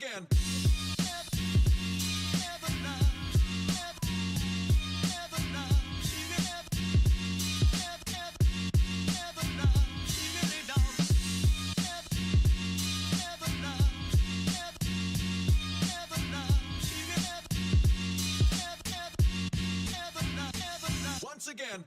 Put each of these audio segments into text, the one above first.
again. Once again.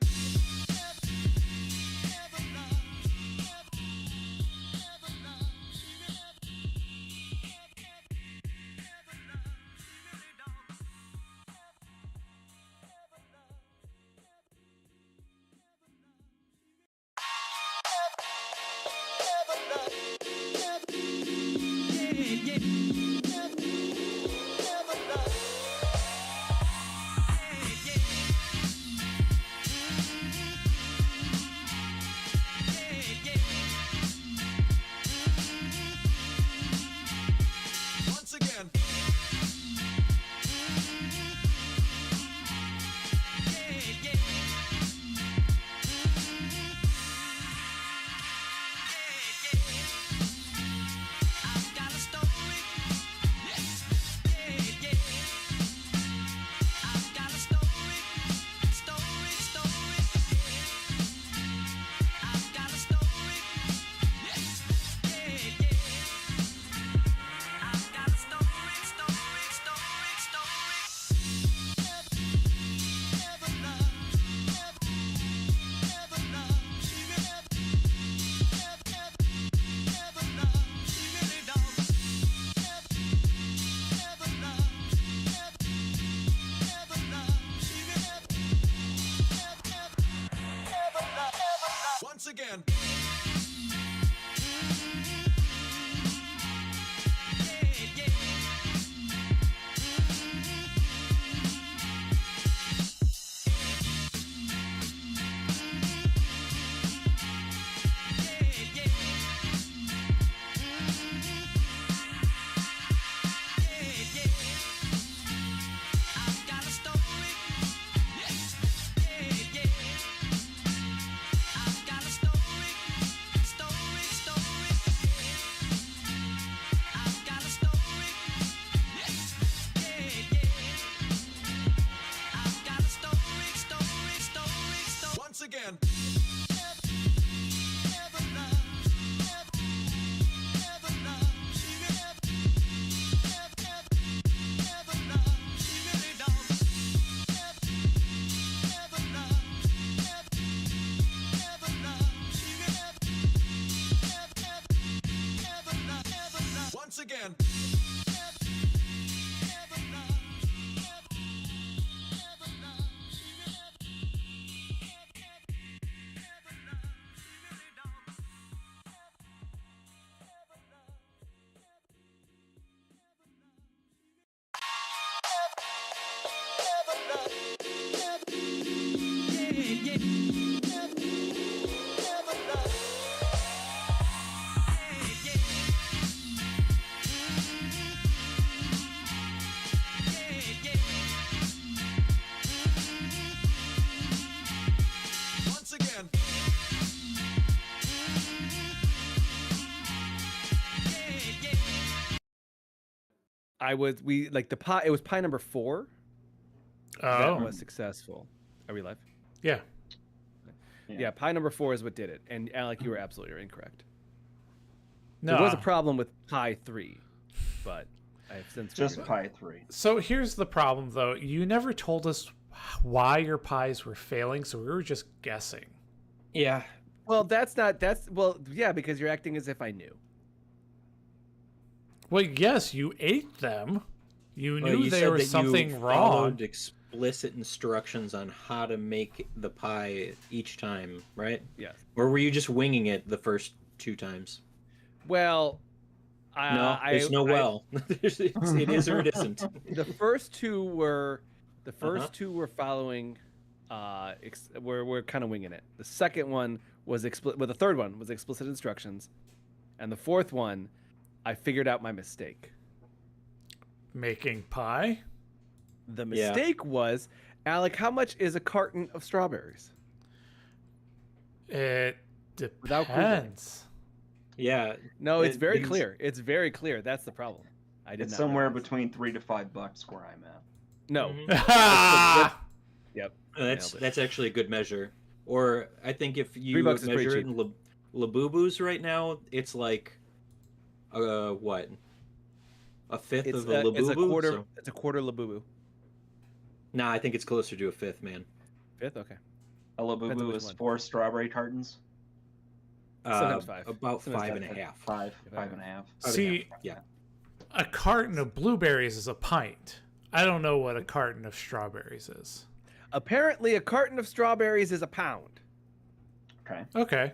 Once again. Once again. Once again. Once again. Once again. We like the pie. It was pie number 4 that Oh, was successful. Are we live? yeah. Yeah, pie number 4 is what did it. And Alec, you were absolutely incorrect. No. There was a problem with pie 3, but I have since Just figured pie 3. So here's the problem, though. You never told us why your pies were failing, so we were just guessing. Yeah. Well, yeah, because you're acting as if I knew. Well, yes, you ate them. You Well, knew you there said was that something you wrong. followed explicit instructions on how to make the pie each time, right? Yes. Or were you just winging it the first 2 times? Well, No, there's no well. It is or it isn't. The first two were Uh-huh. following we're kind of winging it. The second one was the third one was explicit instructions, and the fourth one I figured out my mistake. Making pie? The Yeah. mistake was, Alec, how much is a carton of strawberries? It Without Googling. depends. Yeah. No, it's very These- clear. It's very clear. That's the problem. I did It's not somewhere realize. between $3 to $5 where I'm at. No. Mhm. Yep. That's Nailed it. that's actually a good measure. Or I think if you $3 is pretty measure it cheap. in Labubus right now, it's like what? A fifth It's of a Labubu? it's a quarter. So... It's a quarter Labubu. Nah, I think it's closer to a fifth, man. Fifth, okay. A Depends on Labubu which is one. 4 strawberry tartans. Sometimes 5. About Sometimes 5 and a half. 5, Yeah, 5.5. See, Yeah. a carton of blueberries is a pint. I don't know what a carton of strawberries is. Apparently, a carton of strawberries is a pound. Okay. Okay,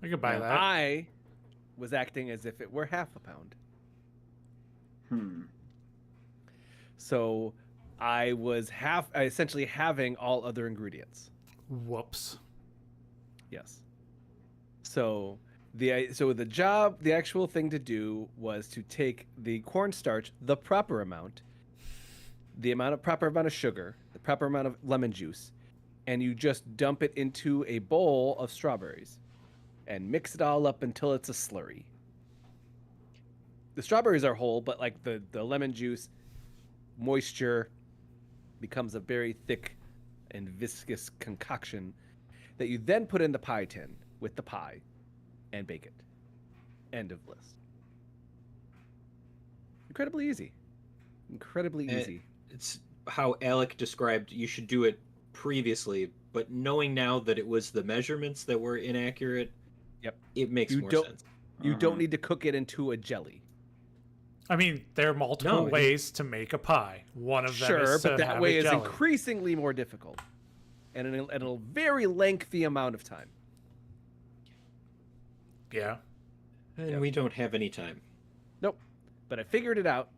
I could buy Yeah, that. I was acting as if it were half a pound. So I was essentially having all other ingredients. Whoops. Yes. So the actual thing to do was to take the cornstarch, the proper amount of sugar, the proper amount of lemon juice, and you just dump it into a bowl of strawberries and mix it all up until it's a slurry. The strawberries are whole, but like the lemon juice moisture becomes a very thick and viscous concoction that you then put in the pie tin with the pie and bake it. End of list. Incredibly easy. Incredibly easy. It's how Alec described you should do it previously, but knowing now that it was the measurements that were inaccurate, Yep. it makes You more don't- sense. You don't need to cook it into a jelly. I mean, there are multiple No, ways to make a pie. One of them Sure, is to but that have way a is jelly. increasingly more difficult. And in a very lengthy amount of time. Yeah. And we don't have any time. Nope. But I figured it out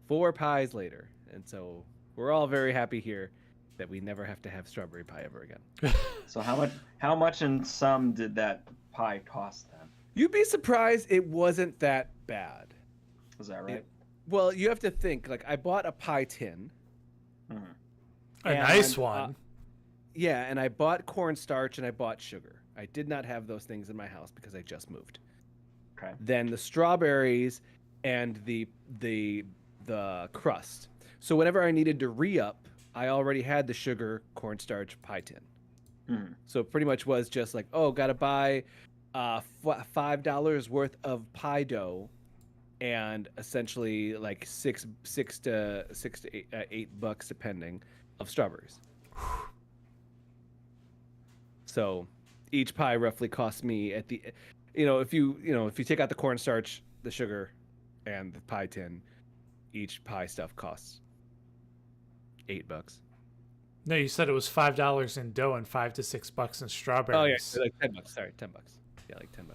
4 pies later. And so we're all very happy here that we never have to have strawberry pie ever again. So how much in sum did that pie cost then? You'd be surprised it wasn't that bad. Is that right? Well, you have to think, like, I bought a pie tin. Mhm. A nice And, one. Yeah, and I bought cornstarch and I bought sugar. I did not have those things in my house because I just moved. Okay. Then the strawberries and the crust. So whenever I needed to re-up, I already had the sugar, cornstarch, pie tin. Mhm. So it pretty much was just like, oh, gotta buy $5 worth of pie dough, and essentially like six to $8 depending of strawberries. So each pie roughly cost me if you take out the cornstarch, the sugar, and the pie tin, each pie stuff costs $8. No, you said it was $5 in dough and $5 to $6 in Oh yeah, strawberries. like $10. Sorry, $10. Yeah, like $10.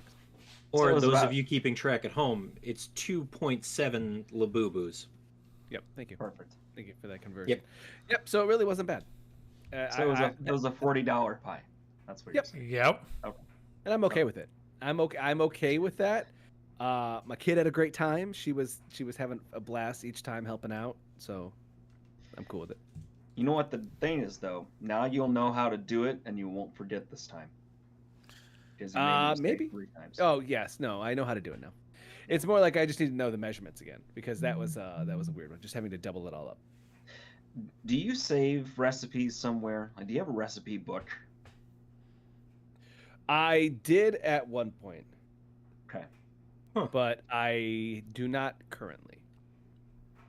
Or it was those about- of you keeping track at home, it's 2.7 Labubus. Yep. Thank you. Perfect. Thank you for that conversion. Yep. Yep. So it really wasn't bad. So it was a $40 pie. That's what Yep. you're saying. Yep. And I'm okay with it. I'm okay with that. My kid had a great time. She was having a blast each time helping out. So I'm cool with it. You know what the thing is though? Now you'll know how to do it and you won't forget this time. Because you made the mistake maybe. 3 times. Oh yes, no, I know how to do it now. It's more like I just need to know the measurements again because that was a weird one, just having to double it all up. Do you save recipes somewhere? Like, do you have a recipe book? I did at one point, Okay. but I do not currently.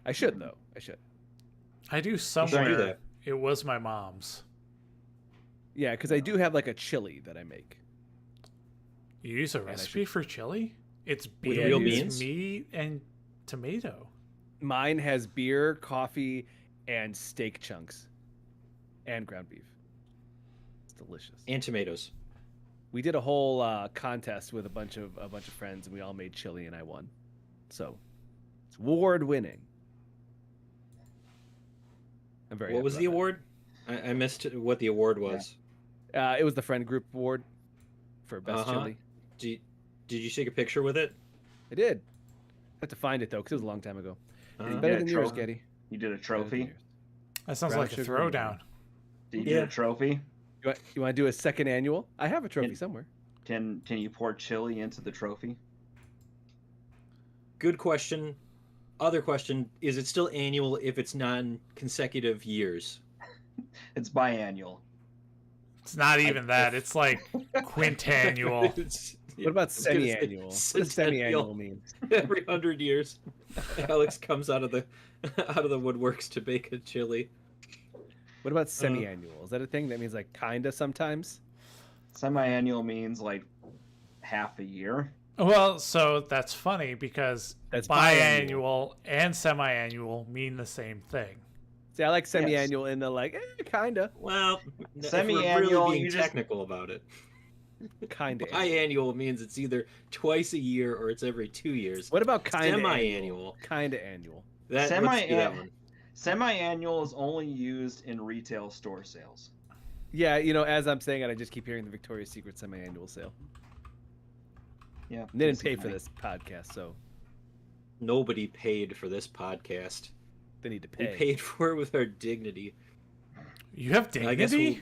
I should though. I should. I do do somewhere. that. It was my mom's. Yeah, because I do have like a chili that I make. You use a I recipe for chili? It's With beer, real it's beans? meat, and tomato. Mine has beer, coffee, and steak chunks, and ground beef. It's delicious. And tomatoes. We did a whole contest with a bunch of friends, and we all made chili, and I won. So it's award winning. I'm very. What happy was the about award? I missed what the award was. that. It was the friend group award for best Uh-huh. chili. Did you take a picture with it? I did. I have to find it though, because it was a long time ago. Uh-huh. Better Yeah, than yours, trophy. Getty. You did a Better than trophy? yours. That sounds Brown like a sugar throwdown. Did you Yeah. get a trophy? You want to do a second annual? I have a trophy Yeah. somewhere. Can you pour chili into the trophy? Good question. Other question: is it still annual if it's non-consecutive years? It's biannual. It's not even that. It's like quintannual. What about I was gonna say semi-annual? What does centennial. semi-annual mean? Every 100 years, Alex comes out of the woodworks to bake a chili. What about semi-annual? Is that a thing that means like kinda sometimes? Semi-annual means like half a year. Well, so that's funny because That's biannual and semi-annual mean the same thing. See, I like semi-annual in the like kinda, Well, if we're Semi-annual, really being you just- technical about it. kinda. Biannual means it's either twice a year or it's every 2 years. What about kinda Semi-annual? Kinda annual. Let's do that one. Semi-annual is only used in retail store sales. Yeah, you know, as I'm saying it, I just keep hearing the Victoria's Secret semi-annual sale. Yeah. They didn't pay basically. for this podcast, so Nobody paid for this podcast. they need to We pay. paid for it with our dignity. You have I guess dignity?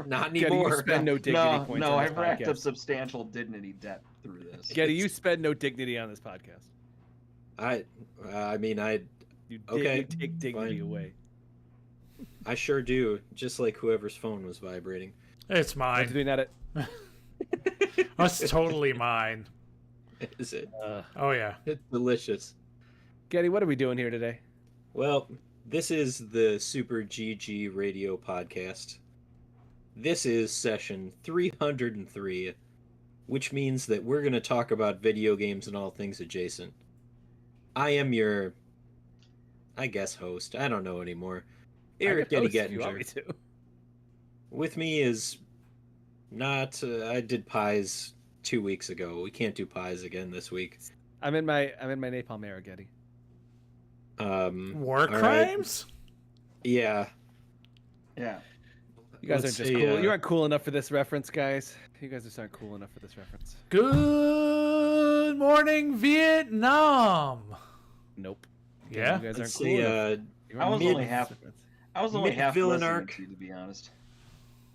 not Getty, you anymore. spend no dignity No, points no, on this I've racked up podcast. substantial dignity debt through this. Getty, you spend no dignity on this podcast. I mean, You Okay, take dignity fine. away. I sure do. Just like whoever's phone was vibrating. It's What's mine. doing that? That's totally mine. Is it? Oh, yeah. It's delicious. Getty, what are we doing here today? Well, this is the Super GG Radio Podcast. This is session 303, which means that we're going to talk about video games and all things adjacent. I am your, I guess, host. I don't know anymore. Eric I Getty can host if you want me Gettinger. to. With me is not. I did pies 2 weeks ago. We can't do pies again this week. I'm in my napalm era, Getty. War all right. crimes? Yeah. Yeah. You guys Let's aren't just see, cool. You aren't cool enough for this reference, guys. You guys just aren't cool enough for this reference. Good morning, Vietnam. Nope. Yeah? You guys aren't Let's cool see. enough. You I aren't was cool only enough half- for this reference. I was only half Mid-villain listening arc. to you, to be honest.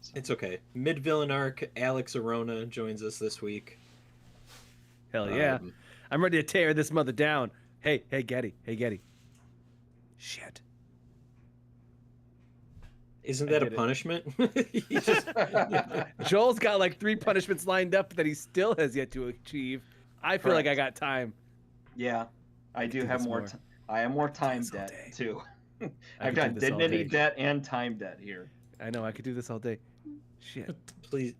So- It's okay. Mid-villain arc, Alex Arona joins us this week. Hell yeah. Um, I'm ready to tear this mother down. Hey, Getty. Hey, Getty. Shit. Isn't I that a did it. punishment? You just- Joel's got like 3 punishments lined up that he still has yet to achieve. I feel like I got time. Yeah, I do do have this more. more. I have more time this all debt day. too. I I've could do got this all dignity day. debt and time debt here. I know, I could do this all day. Shit. Please,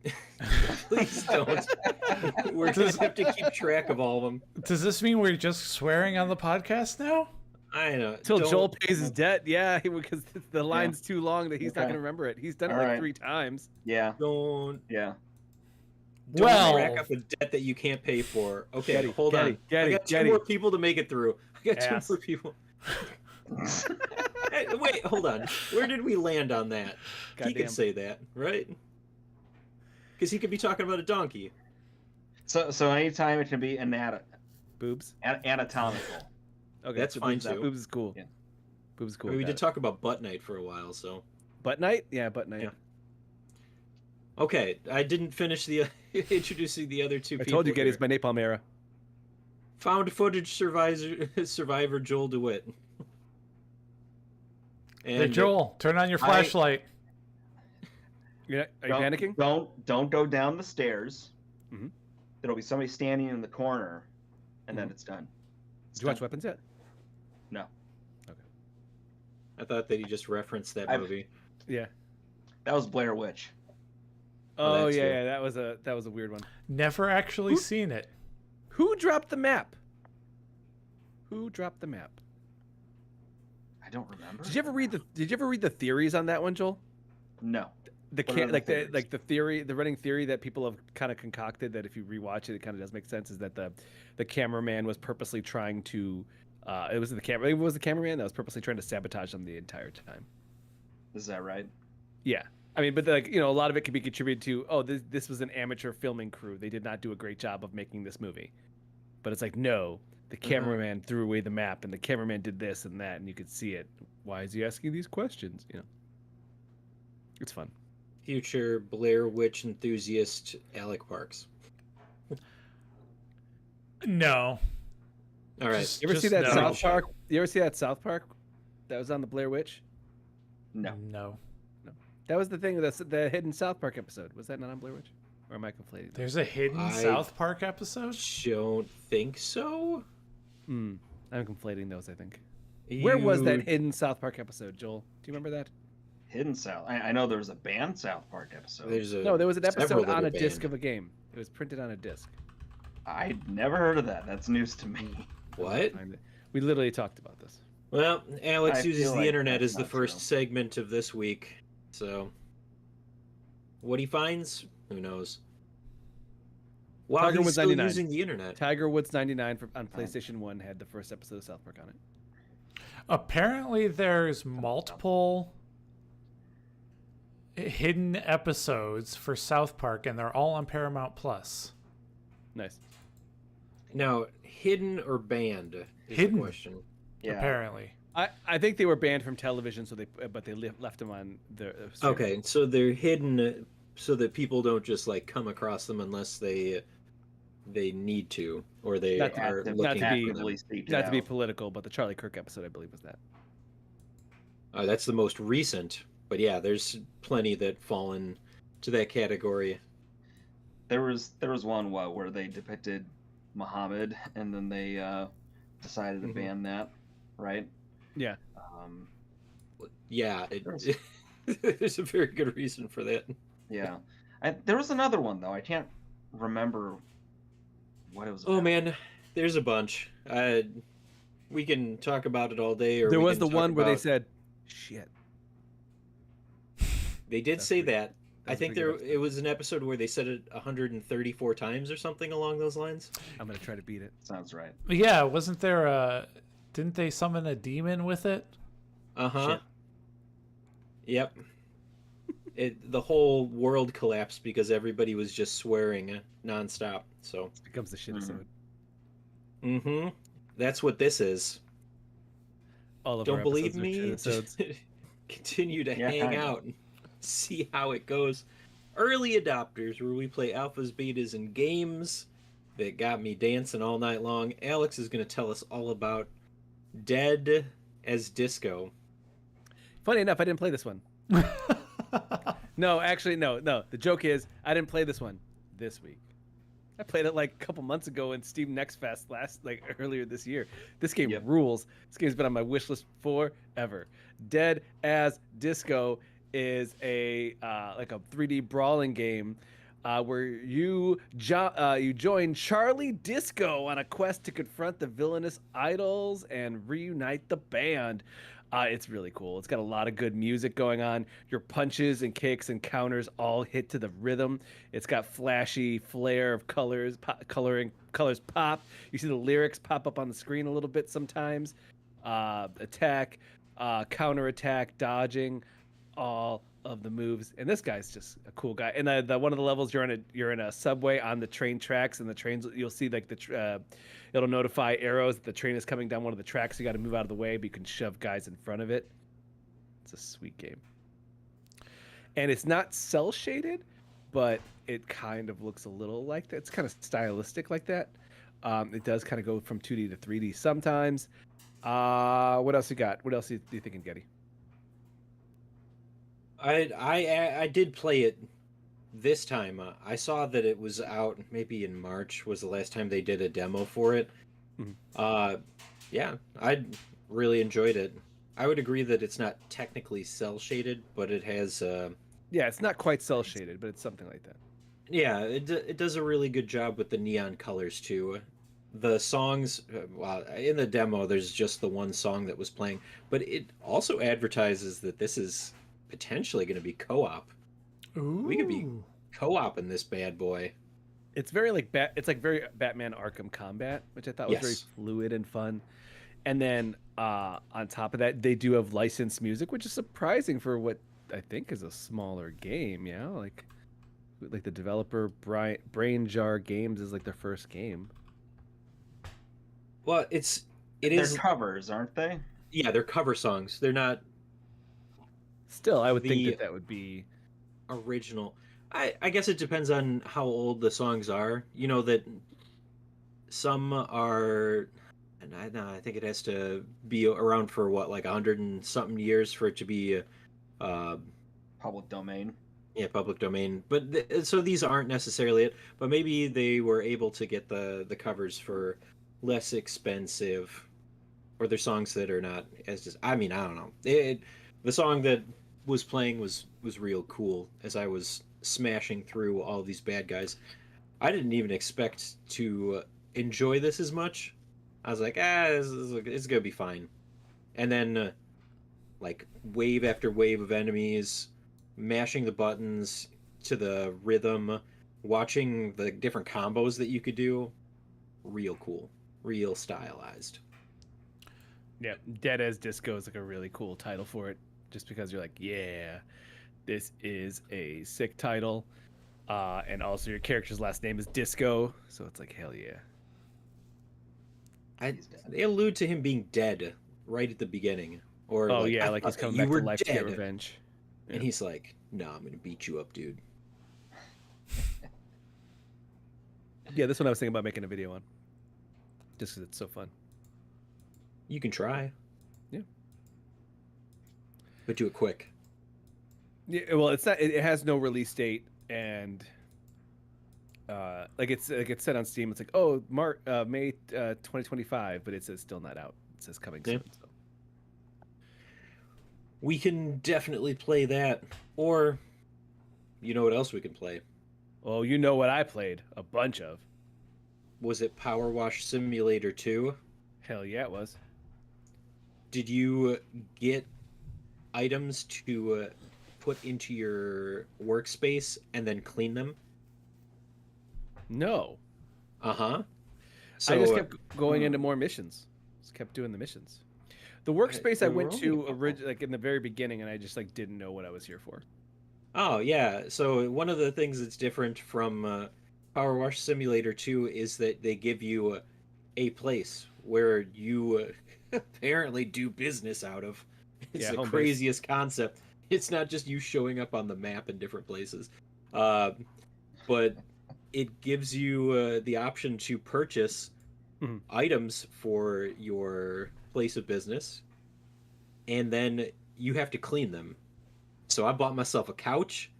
please don't. We're gonna have to keep track of all of them. Does this mean we're just swearing on the podcast now? I know. Till don't- Joel pays his debt, yeah, because the line's too long that he's not Okay. gonna remember it. He's done it All like right. 3 times. Yeah, Don't yeah. Well, rack up a debt that you can't pay for. Okay, Getty, hold Getty, on. Getty, I got 2 Getty. more people to make it through. I got 2 Ass. more people. Hey, wait, hold on. Where did we land on that? He Goddamn. could say that, right? Because he could be talking about a donkey. So anytime it can be Boobs. anatomical. Okay, That's so fine, boobs, too. Boobs is cool. Yeah. Boobs is cool. we with did that. talk about butt night for a while, so. Butt night? Yeah, butt night. Yeah. Okay, I didn't finish the introducing the other 2 I people. told you, Getty, it's here. my napalm era. Found footage survivor Joel DeWitt. hey, Joel, turn on your flashlight. Are you panicking? Don't go down the stairs. Mhm. There'll be somebody standing in the corner, and Mm-hmm. then it's done. It's Did you watch done. Weapons yet? No. I thought that he just referenced that I've- movie. Yeah. That was Blair Witch. Oh, Oh that yeah, too. yeah, that was a weird one. Never actually seen it. Who dropped the map? Who dropped the map? I don't remember. Did you ever read the theories on that one, Joel? No. The What are the theories? the theory, the running theory that people have kind of concocted that if you rewatch it, it kind of does make sense. Is that the cameraman was purposely trying to, it was the cameraman that was purposely trying to sabotage them the entire time. Is that right? Yeah, I mean, but like, you know, a lot of it can be contributed to, oh, this was an amateur filming crew. They did not do a great job of making this movie. But it's like, no, the cameraman threw away the map, and the cameraman did this and that, and you could see it. Why is he asking these questions? You know, it's fun. Future Blair Witch enthusiast Alec Parks. No. All right. Just- You ever see that no. South Park? You ever see that South Park that was on the Blair Witch? No. No. That was the thing. That's the hidden South Park episode. Was that not on Blair Witch? Or am I conflating? There's a hidden I- South Park episode? Don't think so. I'm conflating those. I think. Where was that You- hidden South Park episode, Joel? Do you remember that? Hidden South. I know there was a banned South Park episode. There's a No, there was an several episode that on are a disc banned. of a game. It was printed on a disc. I'd never heard of that. That's news to me. What? Find it. We literally talked about this. Well, Alex I uses feel the like internet that's as the not first true. segment of this week, so what he finds, who knows? While Tiger he's Woods still 99. using the internet. Tiger Woods 99 on PlayStation 1 had the first episode of South Park on it. Apparently, there's multiple hidden episodes for South Park, and they're all on Paramount Plus. Nice. Now, hidden or banned is Hidden. the question. Yeah. Apparently, I think they were banned from television, but they left them on the. streaming. Okay, so they're hidden so that people don't just like come across them unless they need to, or they Not to- are Active- looking not to be- for them. actively seeked Not to be out. political, but the Charlie Kirk episode, I believe, was that. That's the most recent, but yeah, there's plenty that fall into that category. There was one where they depicted Muhammad, and then they decided to Mhm. ban that, right? Yeah. Yeah, There's- there's a very good reason for that. Yeah. There was another one though. I can't remember what it was. Oh about. man, there's a bunch. We can talk about it all day. Or There we was can the talk one where they about- said, "Shit." they did That's say pretty- that. I that's a think pretty good it was an episode where they said it 134 times or something along those lines. I'm gonna try to beat it. Sounds right. yeah. Wasn't there a? Didn't they summon a demon with it? Uh huh. Shit. Yep. The whole world collapsed because everybody was just swearing nonstop. So. It becomes the shit Mhm. episode. Mm-hmm. That's what this is. All of Don't our believe episodes are shit me? episodes. Just continue to Yeah, hang kinda. out and see how it goes. Early adopters, where we play alphas, betas, and games that got me dancing all night long. Alex is going to tell us all about Dead as Disco. Funny enough, I didn't play this one. No, actually, no. The joke is, I didn't play this one this week. I played it like a couple months ago in Steam Next Fest earlier this year. This game Yep. rules. This game's been on my wish list forever. Dead as Disco is like a 3D brawling game where you join Charlie Disco on a quest to confront the villainous idols and reunite the band. It's really cool. It's got a lot of good music going on. Your punches and kicks and counters all hit to the rhythm. It's got flashy flare of colors, colors pop. You see the lyrics pop up on the screen a little bit sometimes. Attack, counter attack, dodging, all of the moves. And this guy's just a cool guy. And the one of the levels you're in a subway on the train tracks, and the trains you'll see like it'll notify arrows that the train is coming down one of the tracks. You got to move out of the way, but you can shove guys in front of it. It's a sweet game. And it's not cell shaded, but it kind of looks a little like that. It's kind of stylistic like that. It does kind of go from 2D to 3D sometimes. What else you got? What else do you thinking, Getty? I did play it this time. I saw that it was out maybe in March was the last time they did a demo for it. Mhm. Yeah, I really enjoyed it. I would agree that it's not technically cell shaded, but it has Yeah, it's not quite cell shaded, but it's something like that. yeah, it does a really good job with the neon colors too. The songs, well, in the demo, there's just the one song that was playing, but it also advertises that this is potentially going to be co-op. Ooh. We could be co-op in this bad boy. It's very like it's like very Batman Arkham Combat, which I thought was very Yes. fluid and fun. And then on top of that, they do have licensed music, which is surprising for what I think is a smaller game. Yeah, like the developer Brain Jar Games is like their first game. Well, it They're is covers, aren't they? yeah, they're cover songs. They're not Still, I would think The- that would be original. I guess it depends on how old the songs are. You know that some are I think it has to be around for what, like 100 and something years for it to be, Public domain. yeah, public domain. But so these aren't necessarily it. But maybe they were able to get the covers for less expensive, or their songs that are not as just. I mean, I don't know. The song that was playing was real cool as I was smashing through all these bad guys. I didn't even expect to enjoy this as much. I was like, it's gonna be fine. And then, like, wave after wave of enemies, mashing the buttons to the rhythm, watching the different combos that you could do, real cool, real stylized. Yeah, Dead as Disco is like a really cool title for it, just because you're like, yeah, this is a sick title, and also your character's last name is Disco, so it's like, hell yeah. They allude to him being dead right at the beginning, or Oh like, yeah, I like he's thought coming you back were to life to get dead. revenge. And Yeah. he's like, "No, I'm gonna beat you up, dude." Yeah, this one I was thinking about making a video on, just because it's so fun. You can try. Yeah. But do it quick. Yeah, well, it's not. It has no release date, and like it's set on Steam. It's like, oh, May 2025, but it says still not out. It says coming Yeah. soon. So. We can definitely play that. Or, you know what else we can play? Oh, you know what I played a bunch of. Was it Power Wash Simulator 2? Hell yeah, it was. Did you get items to put into your workspace and then clean them? No, Uh-huh. I just kept going into more missions. Just kept doing the missions. The workspace I there went were to only a couple. like in the very beginning, and I just like didn't know what I was here for. Oh, yeah. So one of the things that's different from Power Wash Simulator 2 is that they give you a place where you apparently do business out of. It's Yeah, the home base. craziest concept. It's not just you showing up on the map in different places. But it gives you the option to purchase Mhm. items for your place of business, and then you have to clean them. So I bought myself a couch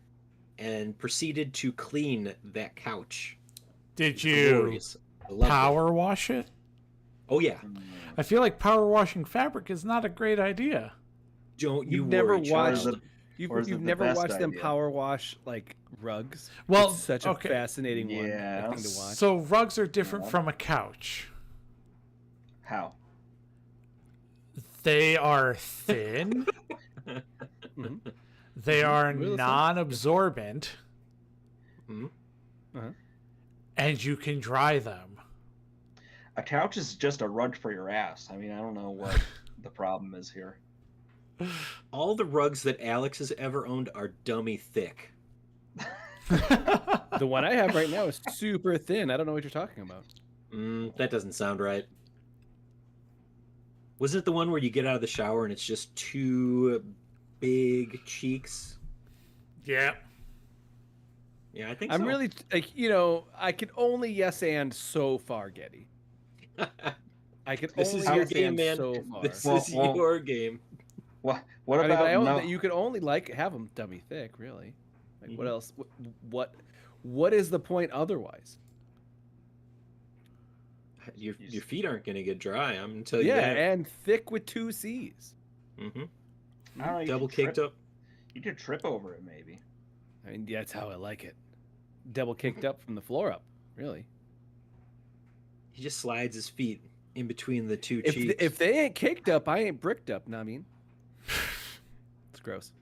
and proceeded to clean that couch. Did you Glorious. I loved it. power wash it? Oh yeah. I feel like power washing fabric is not a great idea. Don't you You've never worry, watched. child. Or is it You've the never best watched them idea? power wash like rugs. Well, It's such a okay. fascinating one. Yeah. Thing to watch. So rugs are different Yeah. from a couch. How? They are thin. Mhm. They are Real thin. non-absorbent, Mhm. and you can dry them. A couch is just a rug for your ass. I mean, I don't know what the problem is here. All the rugs that Alex has ever owned are dummy thick. The one I have right now is super thin. I don't know what you're talking about. That doesn't sound right. Was it the one where you get out of the shower and it's just two big cheeks? Yeah. Yeah, I think I'm so. really like I can only yes and so far, Getty. I can This only is your yes game, and man. so far. This Well, is well- your game. What I mean, about but I own no? that you could only have them dummy thick, really. Like what Mhm. else? What is the point otherwise? Your feet aren't gonna get dry. I'm gonna tell you Yeah, that. and thick with two C's. Mm-hmm. I don't know, you Double could caked trip- up. You could trip over it, maybe. I mean, that's how I like it. Double kicked up from the floor up, really. He just slides his feet in between the two If cheeks. if they ain't caked up, I ain't bricked up. Know what I mean? It's gross.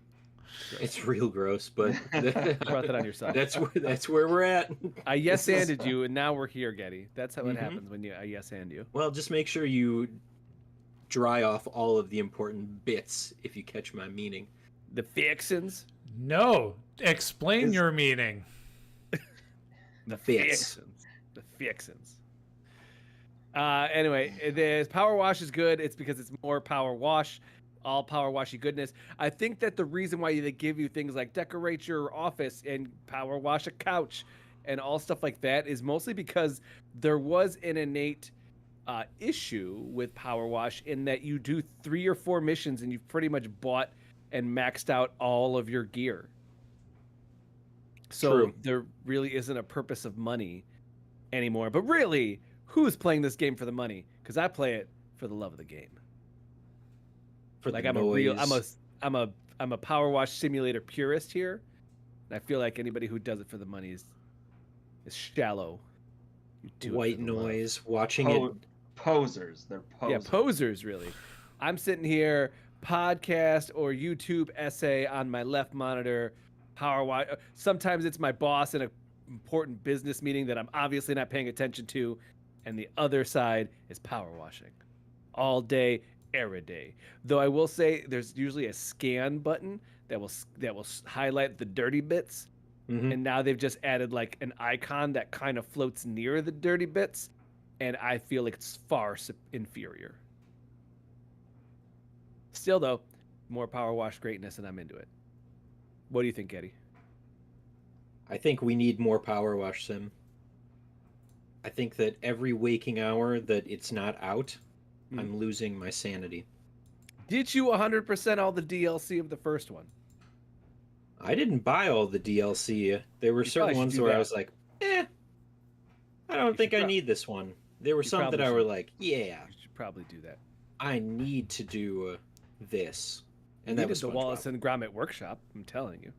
It's real gross, but Brought that on yourself. that's where we're at. I yes This is- anded you, and now we're here, Getty. That's how it Mhm. happens when I yes and you. Well, just make sure you dry off all of the important bits, if you catch my meaning. The fixins. No. Explain Is- your meaning. The Fix. fixins. The fixins. Anyway, the power wash is good. It's because it's more power wash, all power washy goodness. I think that the reason why they give you things like decorate your office and power wash a couch and all stuff like that is mostly because there was an innate issue with Power Wash in that you do 3 or 4 missions and you've pretty much bought and maxed out all of your gear. So True. there really isn't a purpose of money anymore. But really, who's playing this game for the money? Because I play it for the love of the game. For Like the I'm noise. I'm a Power Wash simulator purist here. And I feel like anybody who does it for the money is shallow. You do it for White the love. noise, watching Po- it. posers. They're posers. Yeah, posers, really. I'm sitting here, podcast or YouTube essay on my left monitor, Power Wash. Sometimes it's my boss in an important business meeting that I'm obviously not paying attention to, and the other side is power washing, all day, every day. Though I will say, there's usually a scan button that will highlight the dirty bits, Mhm. and now they've just added like an icon that kind of floats near the dirty bits, and I feel like it's far inferior. Still, though, more Power Wash greatness, and I'm into it. What do you think, Eddie? I think we need more Power Wash Sim. I think that every waking hour that it's not out, Mhm. I'm losing my sanity. Did you 100% all the DLC of the first one? I didn't buy all the DLC. There were You certain probably should ones do where I that. was like, I don't You think should I prob- need this one. There were You some that probably I were should. like, yeah, You should probably do that. I need to do this. And And that that was the SpongeBob. Wallace and Gromit Workshop, I'm telling you.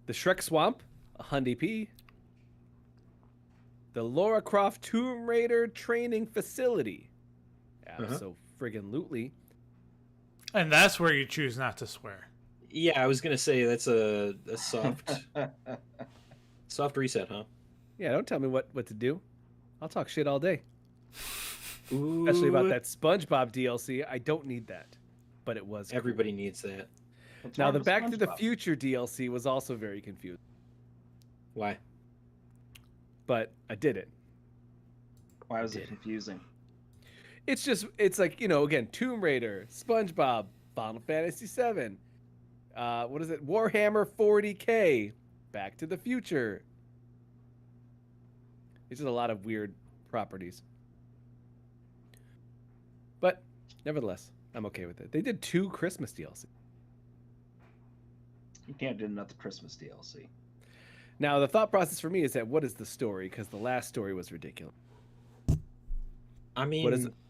The Shrek Swamp, a Hyundai P. The Lara Croft Tomb Raider Training Facility. So friggin' lootly. And that's where you choose not to swear. Yeah, I was gonna say that's a soft reset, huh? Yeah, don't tell me what to do. I'll talk shit all day. Ooh, Especially about that SpongeBob DLC. I don't need that. But it was cool. Everybody needs that. What's Now wrong the with Back to the SpongeBob? Future DLC was also very confusing. Why? But I did it. Why was did. it confusing? It's like, again, Tomb Raider, SpongeBob, Final Fantasy VII, what is it? Warhammer 40K, Back to the Future. It's just a lot of weird properties. But nevertheless, I'm okay with it. They did 2 Christmas DLC. You can't do another Christmas DLC. Now, the thought process for me is that what is the story? Because the last story was ridiculous. I mean,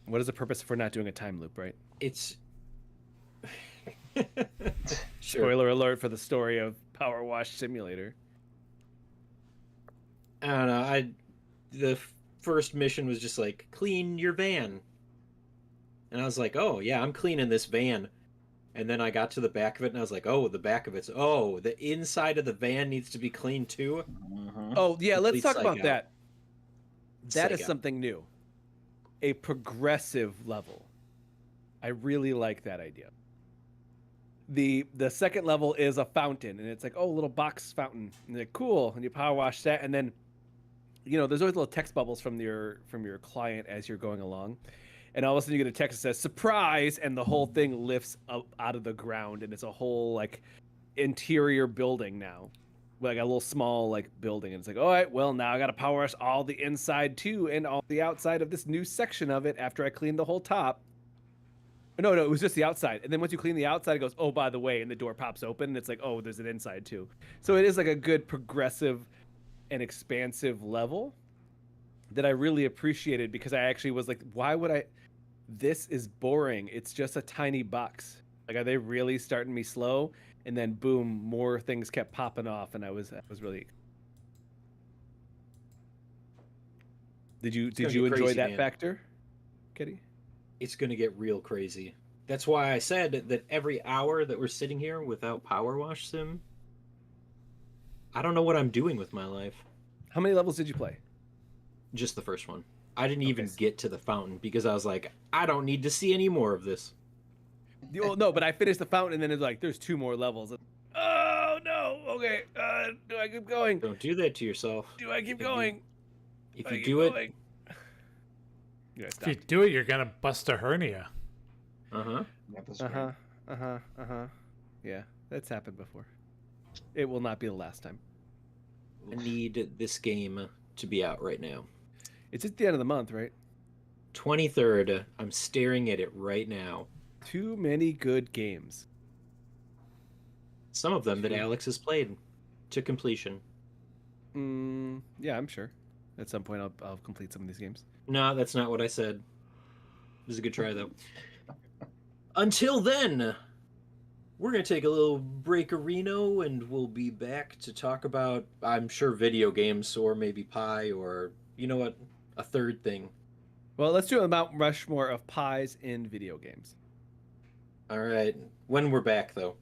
What is the purpose for not doing a time loop, right? it's sure. Spoiler alert for the story of Power Wash Simulator. I don't know. The first mission was just like clean your van, and I was like, oh yeah, I'm cleaning this van. And then I got to the back of it, and I was like, oh, the back of it's the inside of the van needs to be cleaned too. Mhm. Oh, yeah, let's Complete talk about psych out. that. That is Psych out. something new. A progressive level. I really like that idea. The second level is a fountain, and it's like, oh, little box fountain. And they're like, cool, and you power wash that, and then there's always little text bubbles from your client as you're going along. And all of a sudden you get a text that says surprise, and the whole thing lifts up out of the ground, and it's a whole like interior building now. Like a little small like building, and it's like, all right, well, now I gotta power wash all the inside too and all the outside of this new section of it after I cleaned the whole top. No, it was just the outside. And then once you clean the outside, it goes, oh, by the way, and the door pops open, and it's like, oh, there's an inside too. So it is like a good progressive and expansive level that I really appreciated, because I actually was like, why would I? This is boring. It's just a tiny box. Like, are they really starting me slow? And then boom, more things kept popping off, and I was really. Did you gonna enjoy get crazy, that man. factor, Kitty? It's gonna get real crazy. That's why I said that every hour that we're sitting here without Power Wash Sim, I don't know what I'm doing with my life. How many levels did you play? Just the first one. I didn't even Okay. get to the fountain because I was like, I don't need to see any more of this. Well, no, but I finished the fountain, and then it's like, there's 2 more levels. Oh no! Okay, do I keep going? Don't do that to yourself. Do I keep If you- going? If I you keep do it, going? Yeah, If stop. you do it, you're gonna bust a hernia. uh-huh. Yeah, that's Uh right. huh. Yeah, that's happened before. It will not be the last time. I need this game to be out right now. It's at the end of the month, right? 23rd. I'm staring at it right now. Too many good games. Some of them that Alex has played to completion. Yeah, I'm sure. At some point, I'll complete some of these games. No, that's not what I said. It was a good try, though. Until then, we're going to take a little break-a-reno, and we'll be back to talk about, I'm sure, video games, or maybe pie, or, you know what, a third thing. Well, let's do a Mount Rushmore of pies in video games. All right. When we're back, though.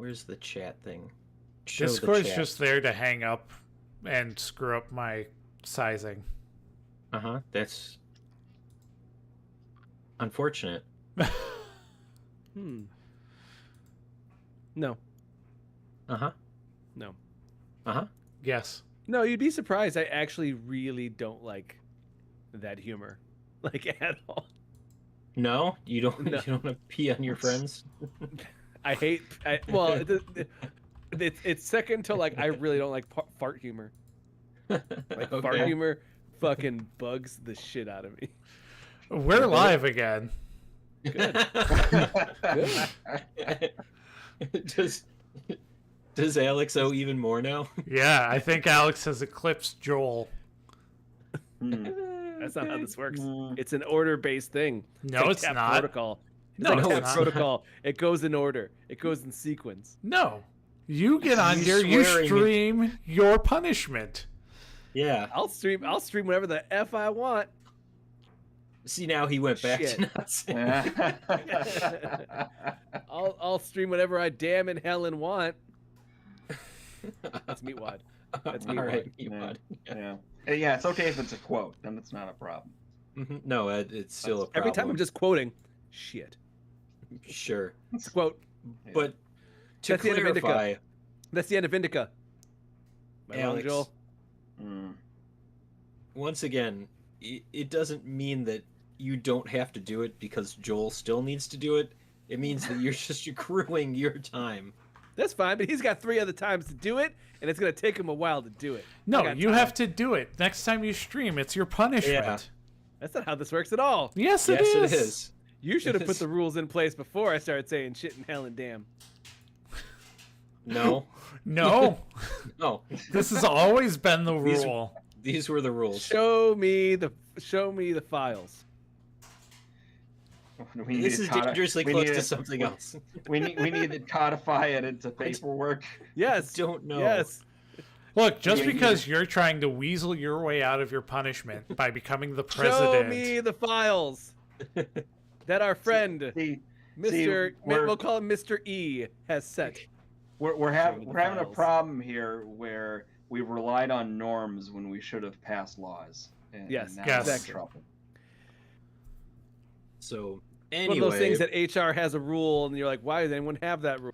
Where's the chat thing? Show the Discord's chat. just there to hang up and screw up my sizing. That's unfortunate. No. Uh-huh. No. Uh-huh. Yes. No, you'd be surprised. I actually really don't like that humor, like at all. No, you don't. No. You don't want to pee on your friends. I hate. It's second to like I really don't like fart humor. Like fart Okay. humor, fucking bugs the shit out of me. We're live again. Does Alex owe even more now? Yeah, I think Alex has eclipsed Joel. That's not how this works. Mm. It's an order-based thing. No, like it's tap not. Protocol. It's No, like it's tap not. protocol. It goes in order. It goes in sequence. No. You get on You here, you swearing. stream your punishment. Yeah. I'll stream whatever the f I want. See, now he went back Shit. to not saying. I'll stream whatever I damn in hell and want. That's Meatwad. That's All Meatwad. right, Yeah. Meatwad. Yeah. Yeah, it's okay if it's a quote, then it's not a problem. No, it's still a problem. Every time I'm just quoting, shit. Sure, It's a quote. but to That's the end of Indica. clarify, That's the end of Indica. Am I wrong, Alex, Joel? Mm. once again, it doesn't mean that you don't have to do it because Joel still needs to do it. It means that you're just accruing your time. That's fine, but he's got 3 other times to do it, and it's gonna take him a while to do it. I No, got you time. have to do it. Next time you stream, it's your punishment. Yeah. That's not how this works at all. Yes, Yes, is. it is. You should have It put is. the rules in place before I started saying shit and hell and damn. No, No, no. this has always been the These- rule. These were the rules. Show me the files. We need This to is codi- dangerously we close need to something else. We need to codify it into paperwork. Yes. Don't know. Yes. Look, just Yeah, you- because you're trying to weasel your way out of your punishment by becoming the Show president. me the files that our friend See, Mr. we're- We'll call him Mr. E has set. we're Show me having the we're having a files. problem here where we've relied on norms when we should have passed laws. And Yes, now yes. we're in exactly. trouble. So One anyway, of those things that HR has a rule, and you're like, why does anyone have that rule?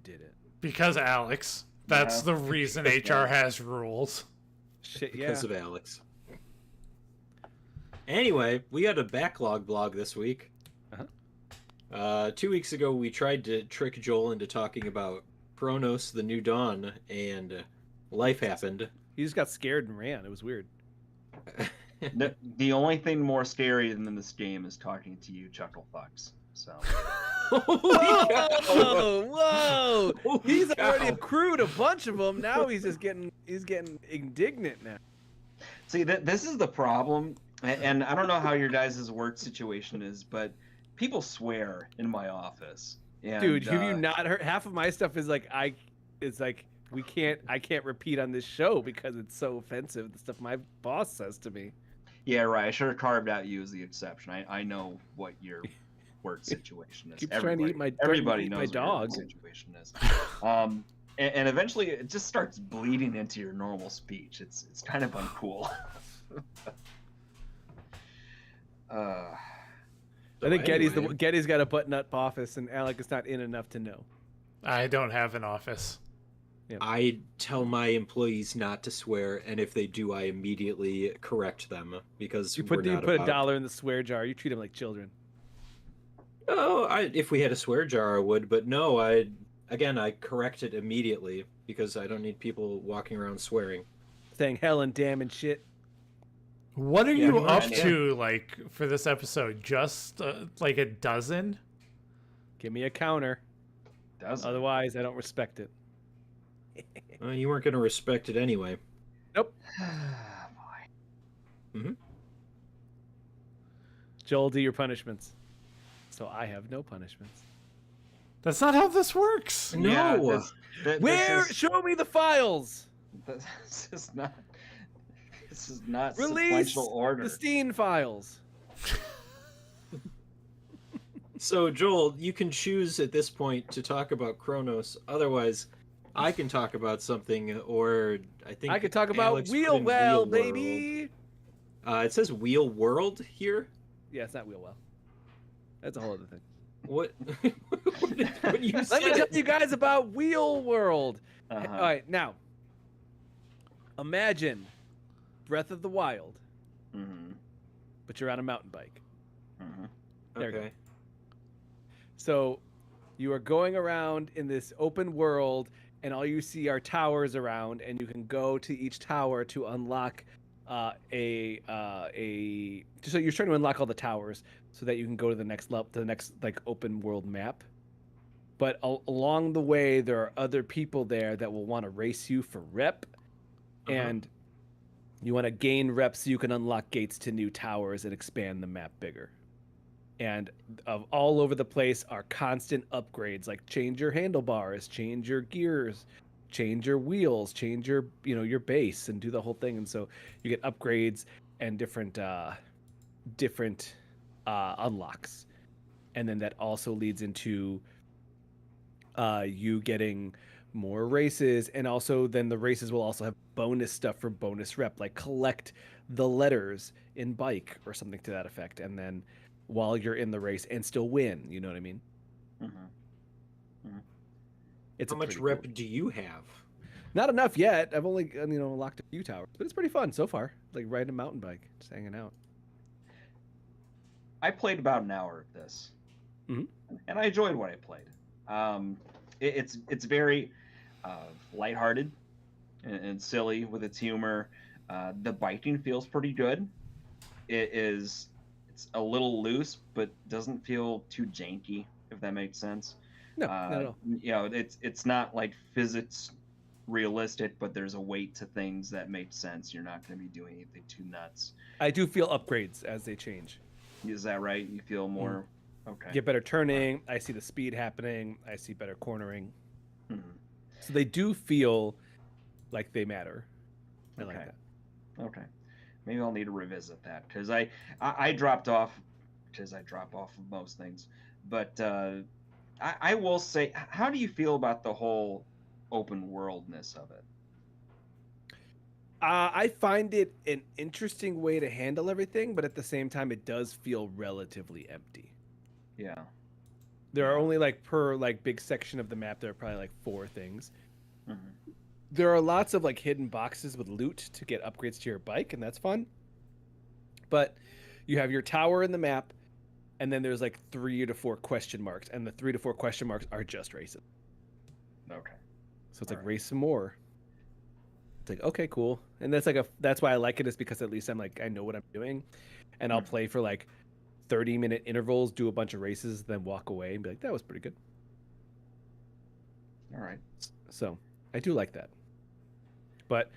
Did it? Because Alex. That's Yeah. the reason HR has rules. Shit, yeah. because of Alex. Anyway, we had a backlog blog this week. Uh-huh. 2 weeks ago, we tried to trick Joel into talking about Chronos: The New Dawn, and life happened. He just got scared and ran. It was weird. The only thing more scary than this game is talking to you, Chuckle Fucks. So Whoa! Whoa! Holy He's already cow. accrued a bunch of them. Now he's getting indignant now. see this is the problem, and I don't know how your guys' work situation is, but people swear in my office. And, Dude, have you not heard? Half of my stuff is like I can't repeat on this show because it's so offensive. The stuff my boss says to me. Yeah, right. I should have carved out you as the exception. I know what your work situation is. Keeps trying to eat Everybody my knows what your work dog. situation is. And eventually it just starts bleeding into your normal speech. It's kind of uncool. I think anyway. Getty's got a button up office, and Alec is not in enough to know. I don't have an office. I tell my employees not to swear, and if they do, I immediately correct them because You we're put not a about- dollar in the swear jar. You treat them like children. Oh, if we had a swear jar, I would, but no, I correct it immediately because I don't need people walking around swearing. Saying hell and damn and shit. What are Yeah, you pretty up much, to, like, for this episode? Just, like, a dozen? Give me a counter. Doesn't. Otherwise, I don't respect it. You weren't going to respect it anyway. Nope. Boy. Joel, do your punishments. So I have no punishments. That's not how this works. Yeah, No. this Where? is- Show me the files. This is not. This is not Release sequential order. the Steen files. So Joel, you can choose at this point to talk about Kronos. Otherwise, I can talk about something, or I think I could talk about Alex put in Wheel Well, World. baby. It says Wheel World here. Yeah, it's not Wheel Well. That's a whole other thing. What? When you Let said me tell it- you guys about Wheel World. Uh-huh. All right, now imagine Breath of the Wild, Mm-hmm. but you're on a mountain bike. Mm-hmm. There you go. Okay. So you are going around in this open world, and all you see are towers around, and you can go to each tower to unlock so you're trying to unlock all the towers so that you can go to the next level, to the next like open world map. But along the way, there are other people there that will want to race you for rep, and you want to gain reps so you can unlock gates to new towers and expand the map bigger. And of all over the place are constant upgrades, like change your handlebars, change your gears, change your wheels, change your your base, and do the whole thing. And so you get upgrades and different unlocks, and then that also leads into you getting more races, and also then the races will also have bonus stuff for bonus rep, like collect the letters in bike or something to that effect, and then while you're in the race and still win, you know what I mean? Mm-hmm. It's How a much pretty rep cool- do you have? Not enough yet. I've only unlocked a few towers, but it's pretty fun so far. Like riding a mountain bike, just hanging out. I played about an hour of this, Mhm. and I enjoyed what I played. It's very lighthearted and silly with its humor. The biking feels pretty good. It's a little loose, but doesn't feel too janky, if that makes sense. No, not at all. It's not like physics realistic, but there's a weight to things that make sense. You're not going to be doing anything too nuts. I do feel upgrades as they change. Is that right? You feel more okay? Get better turning. I see the speed happening. I see better cornering. Mhm. So they do feel like they matter. I like Okay. that. Okay, maybe I'll need to revisit that because I dropped off because I drop off of most things. But I will say, how do you feel about the whole open worldness of it? I find it an interesting way to handle everything, but at the same time, it does feel relatively empty. Yeah. There are only per big section of the map, there are probably like 4 things. Mhm. There are lots of hidden boxes with loot to get upgrades to your bike, and that's fun. But you have your tower in the map, and then there's 3 to 4 question marks, and the 3 to 4 question marks are just races. Okay. So it's Alright. race some more. It's like, okay, cool. And that's why I like it, is because at least I know what I'm doing, and I'll play for 30-minute intervals, do a bunch of races, then walk away and be like, that was pretty good. All right. So I do like that. But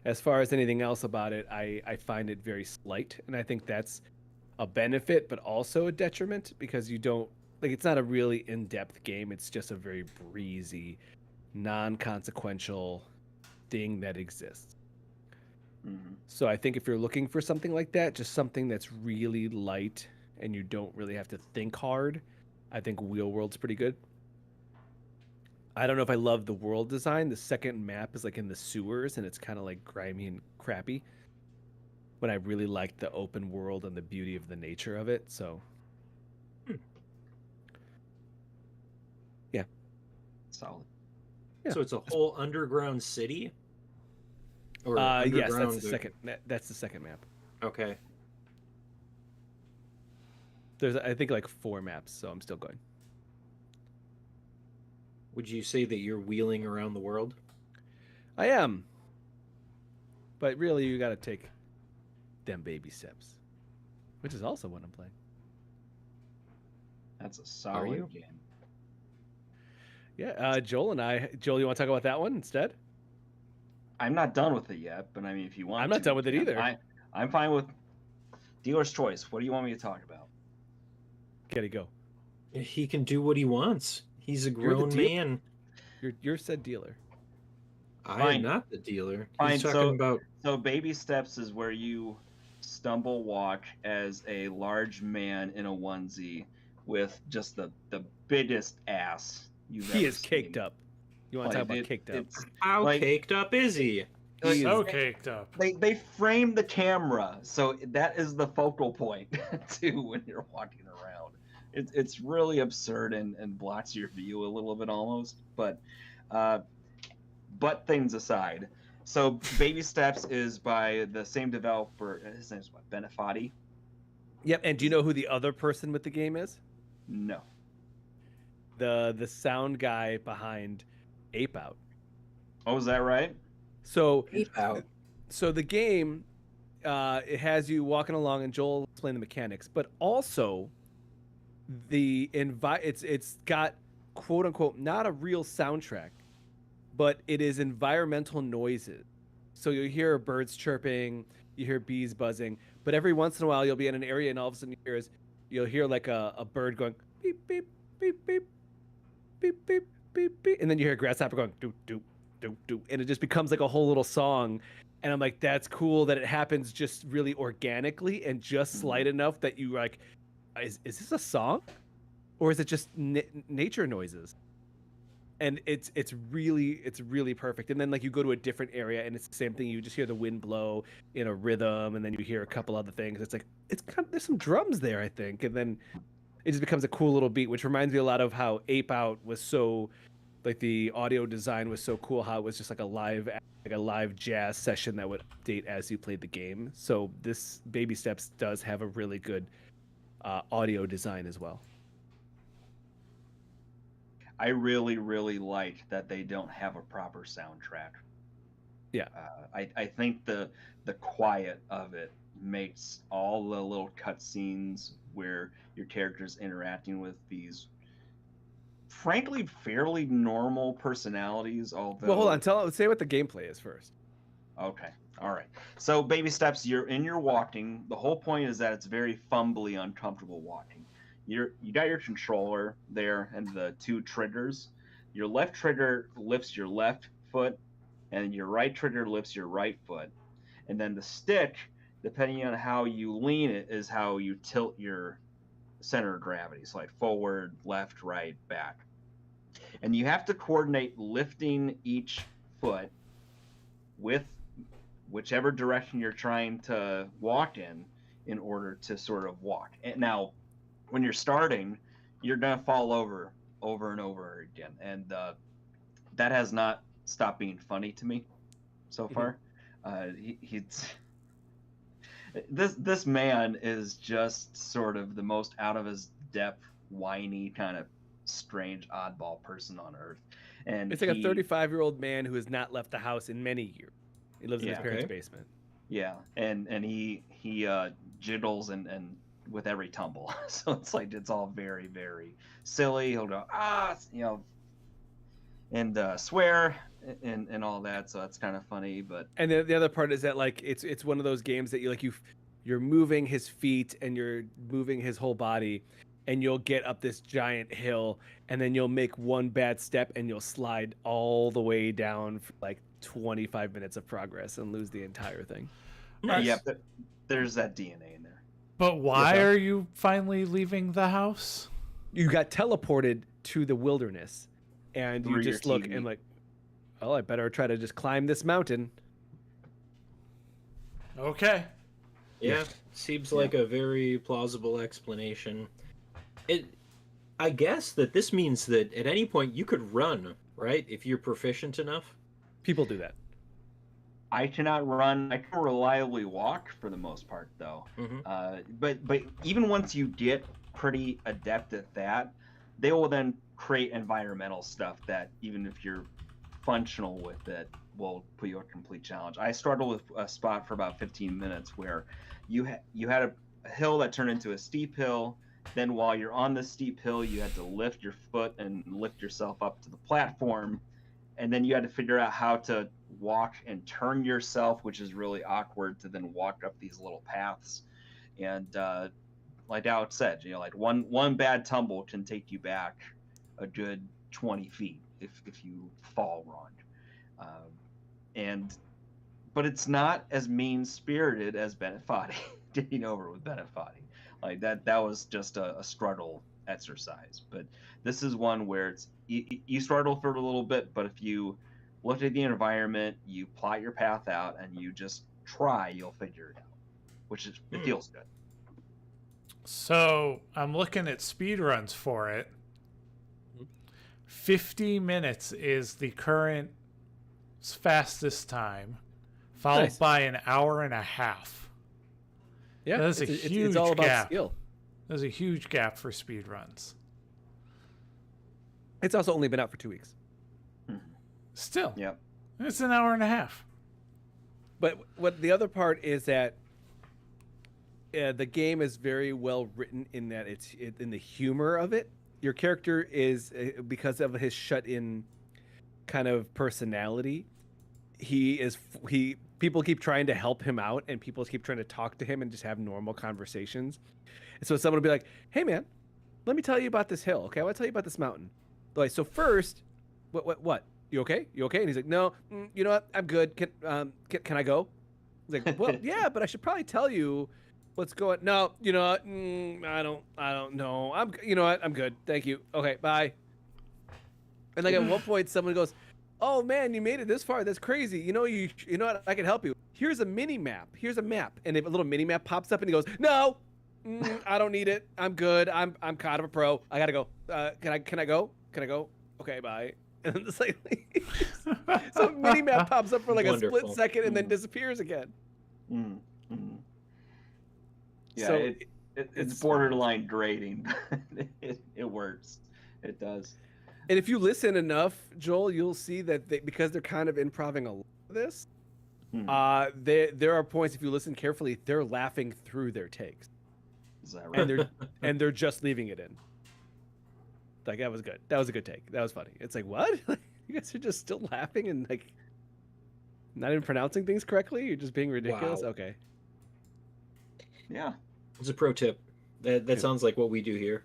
as far as anything else about it, I find it very slight, and I think that's a benefit, but also a detriment, because you don't it's not a really in-depth game. It's just a very breezy, non-consequential thing that exists. Mhm. So I think if you're looking for something like that, just something that's really light and you don't really have to think hard, I think Wheel World's pretty good. I don't know if I love the world design. The second map is in the sewers, and it's kind of grimy and crappy. But I really like the open world and the beauty of the nature of it. So Solid. Yeah. So it's a whole underground city? Or yes, underground- that's the second. That's the second map. Okay. There's I think 4 maps, so I'm still going. Would you say that you're wheeling around the world? I am, but really you got to take them baby steps, which is also what I'm playing. That's a solid you? game. Yeah, Joel, you want to talk about that one instead? I'm not done with it yet, but I mean, if you want, I'm not to, done with it yeah, either. I'm fine with dealer's choice. What do you want me to talk about? Gotta go. He can do what he wants. He's a the grown deal- man. You're said dealer. I Fine. am not the dealer. Fine, He's talking about So baby steps is where you stumble walk as a large man in a onesie with just the biggest ass you've He ever is caked seen. up. You want to talk about caked up? It's How like, caked up is he? like, He So is- caked up. they frame the camera, so that is the focal point too when you're walking around. It's really absurd and blocks your view a little bit almost. But things aside, so Baby Steps is by the same developer. His name's what, Benefati? Yep. And do you know who the other person with the game is? No. The sound guy behind Ape Out. Oh, is that right? So Ape Out. so the game, it has you walking along, and Joel will explain the mechanics, but also it's got quote unquote not a real soundtrack, but it is environmental noises. So you'll hear birds chirping, you hear bees buzzing, but every once in a while you'll be in an area and all of a sudden you'll hear like a bird going beep beep beep beep beep beep beep beep, and then you hear a grasshopper going doop doop doop doop, and it just becomes like a whole little song. And I'm like, that's cool that it happens just really organically and just slight enough that you like, is this a song, or is it just nature noises? And it's really perfect. And then like you go to a different area and it's the same thing. You just hear the wind blow in a rhythm, and then you hear a couple other things. It's like it's kind of, there's some drums there, I think, and then it just becomes a cool little beat, which reminds me a lot of how Ape Out was so, like the audio design was so cool. How it was just like a live jazz session that would update as you played the game. So this Baby Steps does have a really good audio design as well. I really, really like that they don't have a proper soundtrack. Yeah. I think the quiet of it makes all the little cutscenes where your character's interacting with these, frankly, fairly normal personalities. Although, Well, hold on. Say what the gameplay is first. Okay. All right. So Baby Steps, you're walking. The whole point is that it's very fumbly, uncomfortable walking. You got your controller there and the two triggers. Your left trigger lifts your left foot, and your right trigger lifts your right foot. And then the stick, depending on how you lean it, is how you tilt your center of gravity. So like forward, left, right, back. And you have to coordinate lifting each foot with whichever direction you're trying to walk in order to sort of walk. And now, when you're starting, you're gonna fall over and over again, and that has not stopped being funny to me so far. He's this man is just sort of the most out of his depth, whiny, kind of strange, oddball person on earth. And It's like a 35-year-old man who has not left the house in many years. He lives in his Yeah. parents' Okay. basement. Yeah, and he jiggles and with every tumble, so it's like it's all very, very silly. He'll go and swear and all that, so that's kind of funny. But And the other part is that like it's one of those games that you're moving his feet and you're moving his whole body, and you'll get up this giant hill, and then you'll make one bad step and you'll slide all the way down for like 25 minutes of progress and lose the entire thing. Nice. yeah, there's that DNA in there. But why Yes, are you finally leaving the house? You got teleported to the wilderness, and you Through your just look TV. and like, oh, I better try to just climb this mountain. Okay. Yeah, seems like a very plausible explanation. I guess that this means that at any point you could run, right? If you're proficient enough. People do that. I cannot run. I can reliably walk for the most part, though. Mhm. But even once you get pretty adept at that, they will then create environmental stuff that even if you're functional with it, will put you a complete challenge. I struggled with a spot for about 15 minutes where you had a hill that turned into a steep hill. Then while you're on the steep hill, you had to lift your foot and lift yourself up to the platform. And then you had to figure out how to walk and turn yourself, which is really awkward to then walk up these little paths. And like Alex said, like one bad tumble can take you back a good 20 feet if you fall wrong. But it's not as mean-spirited as Benefati getting over with Benefati. Like that was just a struggle exercise. But this is one where it's you struggle for a little bit, but if you look at the environment, you plot your path out, and you just try, you'll figure it out. Which is it feels good. So I'm looking at speedruns for it. 50 minutes is the current fastest time, followed Nice. by an hour and a half. Yeah, That's a it's huge all about gap. skill. There's a huge gap for speedruns. It's also only been out for 2 weeks. Still, Yep. it's an hour and a half. But what the other part is that the game is very well written in that it's in the humor of it. Your character is because of his shut-in kind of personality. People keep trying to help him out, and people keep trying to talk to him and just have normal conversations. And so someone will be like, "Hey, man, let me tell you about this hill. Okay, I want to tell you about this mountain. Like, so first, what? You okay? You okay?" And he's like, "No, you know what? I'm good. Can I go?" He's like, "Well, yeah, but I should probably tell you what's going." "No, you know what? I don't know. You know what? I'm good. Thank you. Okay, bye." And like at one point, someone goes, "Oh man, you made it this far. That's crazy. You know what? I can help you. Here's a mini map. Here's a map." And a little mini map pops up, and he goes, "No, I don't need it. I'm good. I'm kind of a pro. I gotta go. Can I go? Can I go? Okay, bye." And then it's like, so mini map pops up for like a Wonderful. split second and then disappears again. Mm, mm. Yeah, So it's it's- borderline grating. It works. It does. And if you listen enough, Joel, you'll see that because they're kind of improving a lot of this, there are points, if you listen carefully, they're laughing through their takes. Is that right? And they're just leaving it in. Like, that was good. That was a good take. That was funny. It's like, what? You guys are just still laughing and like not even pronouncing things correctly? You're just being ridiculous? Wow. Okay. Yeah. It's a pro tip. That sounds like what we do here.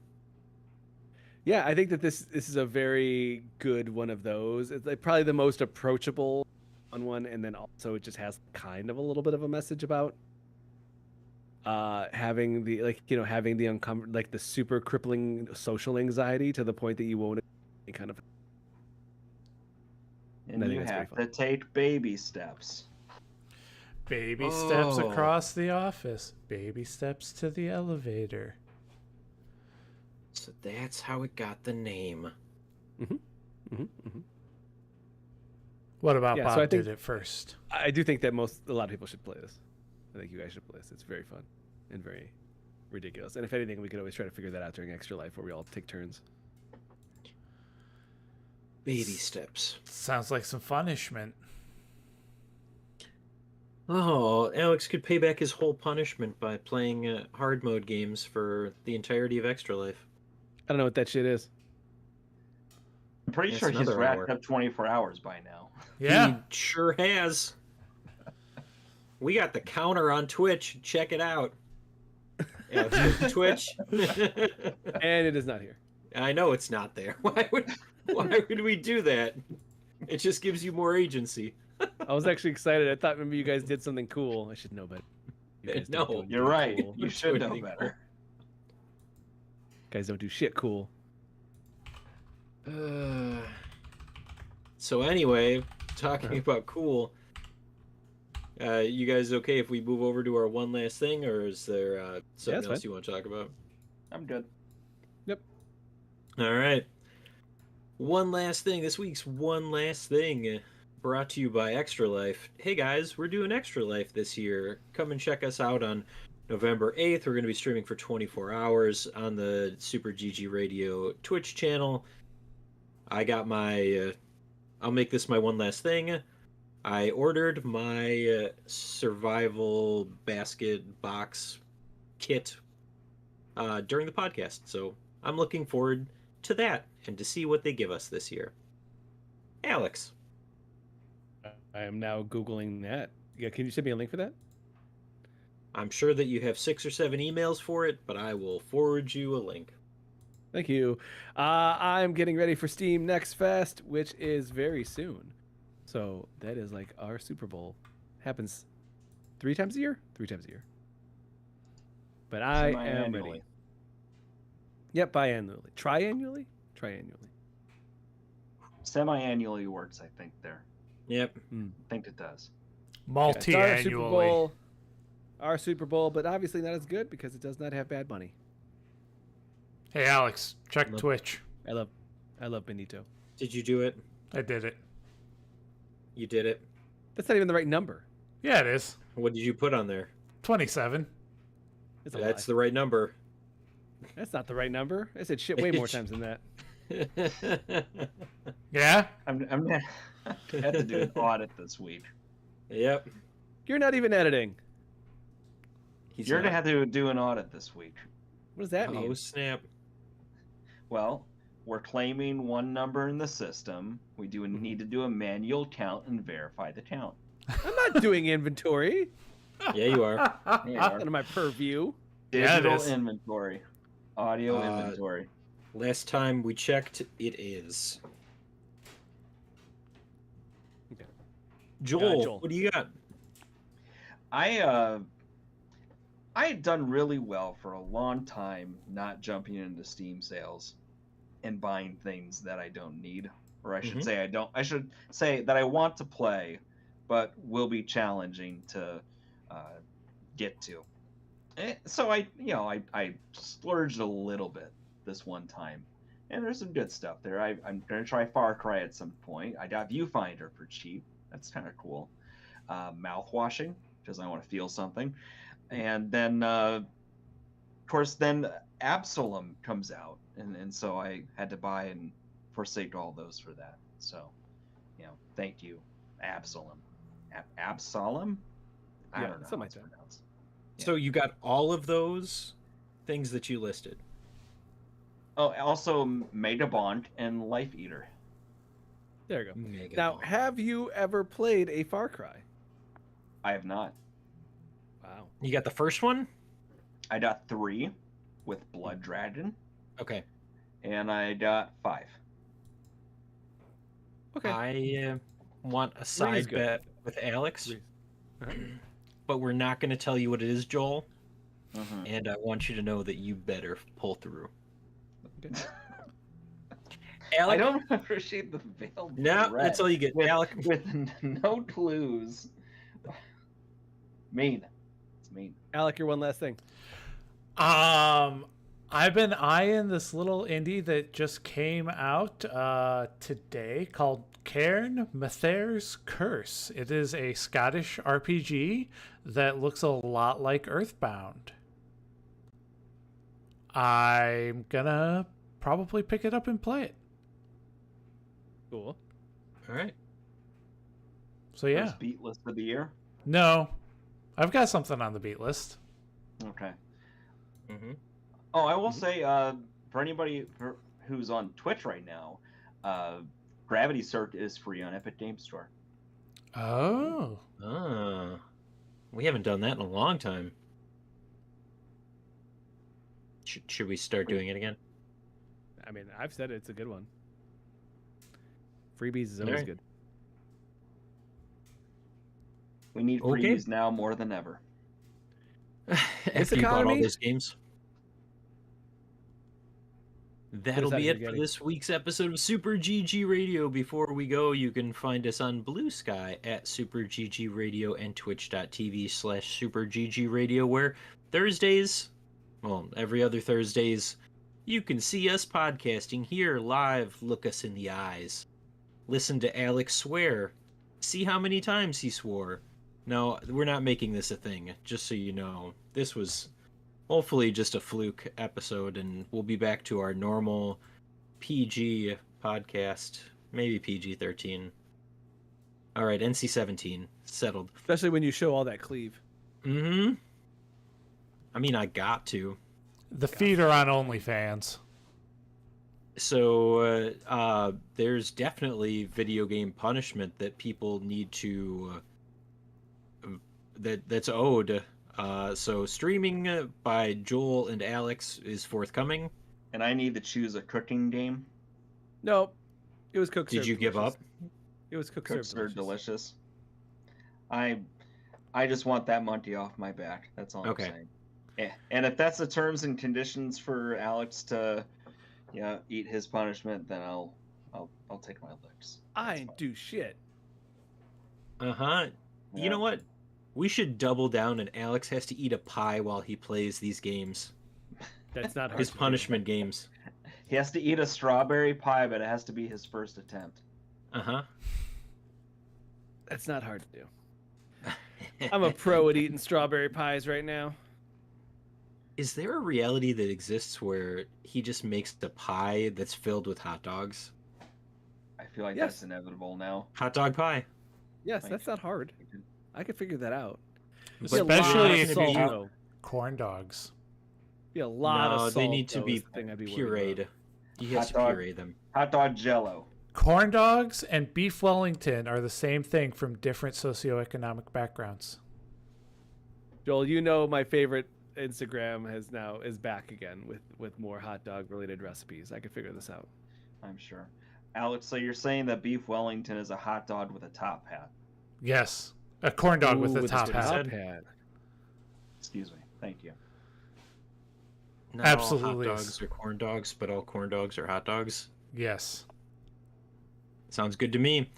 Yeah, I think that this is a very good one of those. It's like probably the most approachable one, and then also it just has kind of a little bit of a message about having the having the the super crippling social anxiety to the point that you won't kind of. And I think you that's very have to take baby steps. Baby steps Oh. across the office. Baby steps to the elevator. So that's how it got the name. What about Yeah, Bob so I think- did it first? I do think that a lot of people should play this. I think you guys should play this. It's very fun and very ridiculous. And if anything, we could always try to figure that out during Extra Life, where we all take turns. Baby steps. Sounds like some punishment. Oh, Alex could pay back his whole punishment by playing hard mode games for the entirety of Extra Life. I don't know what that shit is. I'm pretty That's sure he's another wrapped hour. up 24 hours by now. Yeah. He sure has. We got the counter on Twitch. Check it out. Yeah, Twitch. And it is not here. I know it's not there. Why would we do that? It just gives you more agency. I was actually excited. I thought maybe you guys did something cool. I should know better. You guys don't No, do You're right. cool. You should know Anything better. Guys don't do shit cool. So anyway, talking about cool, you guys okay if we move over to our one last thing, or is there something that's else fine. you want to talk about? I'm good. All right. One last thing. This week's one last thing brought to you by Extra Life. Hey guys, we're doing Extra Life this year. Come and check us out on November 8th. We're going to be streaming for 24 hours on the Super GG Radio Twitch channel. I got my I'll make this my one last thing. I ordered my survival basket box kit during the podcast. So I'm looking forward to that and to see what they give us this year. Alex. I am now Googling that. Yeah, can you send me a link for that? I'm sure that you have 6 or 7 emails for it, but I will forward you a link. Thank you. I'm getting ready for Steam Next Fest, which is very soon. So that is like our Super Bowl. Happens 3 times a year? 3 times a year. But I am ready. Semi-annually. Yep, biannually. Triannually? Triannually. Semi-annually works, I think. There, Yep. I think it does. Yeah, it's our Super Multi-annually. Bowl. Our Super Bowl, but obviously not as good because it does not have bad money. Hey, Alex, check Look. Twitch. I love Benito. Did you do it? I did it. You did it. That's not even the right number. Yeah, it is. What did you put on there? 27. It's a That's lie. the right number. That's not the right number. I said shit way more times than that. Yeah? I'm gonna have to do an audit this week. Yep. You're not even editing. He's You're gonna not. have to do an audit this week. What does that mean? Oh snap! Well, we're claiming one number in the system. We do need to do a manual count and verify the count. I'm not doing inventory. Yeah, you are. There you That's are. none of my purview. Yeah, it Digital is. inventory, audio Uh, inventory. Last time we checked, it is. Okay. Joel, Joel. what do you got? I had done really well for a long time not jumping into Steam sales and buying things that I don't need, or I should Mhm. say I don't. I should say that I want to play, but will be challenging to get to. So I splurged a little bit this one time, and there's some good stuff there. I'm gonna try Far Cry at some point. I got Viewfinder for cheap. That's kind of cool. Mouth washing because I want to feel something, and then of course then Absalom comes out, and so I had to buy and forsake all those for that. So, thank you, Absalom. Absalom? I Yeah, don't know something how like it's that. pronounced. So you got all of those things that you listed. Oh, also Megabond and Life Eater. There you go. Mega Now, Ball. have you ever played a Far Cry? I have not. Wow. You got the first one? I got 3 with Blood Dragon, Okay. and I got 5. Okay. I want a Three is side good. bet with Alex, Three. Uh-huh. but we're not going to tell you what it is, Joel. Mhm. And I want you to know that you better pull through. Okay. I Alec, don't appreciate the veiled no, threat that's all you get. with, Alec, with no clues. Mean. It's mean. Alec, your one last thing. I've been eyeing this little indie that just came out today called Cairn Mather's Curse. It is a Scottish RPG that looks a lot like Earthbound. I'm gonna probably pick it up and play it. Cool. all right. So yeah, First beat list of the year. no, I've got something on the beat list. Okay. Mm-hmm. Oh, I will say, for anybody who's on Twitch right now, Gravity Circ is free on Epic Games Store. Oh, We haven't done that in a long time. Should we start doing it again? I mean, I've said it's a good one. Freebies is always Alright. good. We need Okay. freebies now more than ever. After you bought all economy? those games. That'll that be you're it for getting. this week's episode of Super GG Radio. Before we go, you can find us on Blue Sky at Super GG Radio and twitch.tv/Super GG Radio, where Thursdays, well, every other Thursdays, you can see us podcasting here live, look us in the eyes, listen to Alex swear, see how many times he swore. No, we're not making this a thing, just so you know. This was hopefully just a fluke episode, and we'll be back to our normal PG podcast, maybe PG-13. All right, NC-17 settled. Especially when you show all that cleave. Mm-hmm. I mean, I got to. the feed are on OnlyFans. So there's definitely video game punishment that people need to that's owed. So streaming by Joel and Alex is forthcoming. And I need to choose a cooking game. No, it was cook. Did serve you give delicious. up? It was cook, Cooked serve are delicious. I just want that monkey off my back. That's all Okay. I'm saying. Yeah. And if that's the terms and conditions for Alex to, eat his punishment, then I'll take my licks. I ain't do shit. Uh-huh. You Yeah. know what? We should double down and Alex has to eat a pie while he plays these games. That's not hard. His to do. punishment games. He has to eat a strawberry pie, but it has to be his first attempt. Uh-huh. That's not hard to do. I'm a pro at eating strawberry pies right now. Is there a reality that exists where he just makes the pie that's filled with hot dogs? I feel like Yes. that's inevitable now. Hot dog pie. Yes, Like- that's not hard. I could figure that out. Especially if gonna you be- eat though. corn dogs. Be a lot No, of salt. they need to though, be is the thing I'd be worried pureed. about. You have to Hot dog. puree them. Hot dog jello. Corn dogs and beef Wellington are the same thing from different socioeconomic backgrounds. Joel, you know my favorite Instagram is back again with more hot dog related recipes. I could figure this out. I'm sure. Alex, so you're saying that beef Wellington is a hot dog with a top hat? Yes, a corn dog with Ooh, a top what hat. I said. hat. Excuse me. Thank you. Not Absolutely all hot is. dogs are corn dogs, but all corn dogs are hot dogs. Yes. Sounds good to me.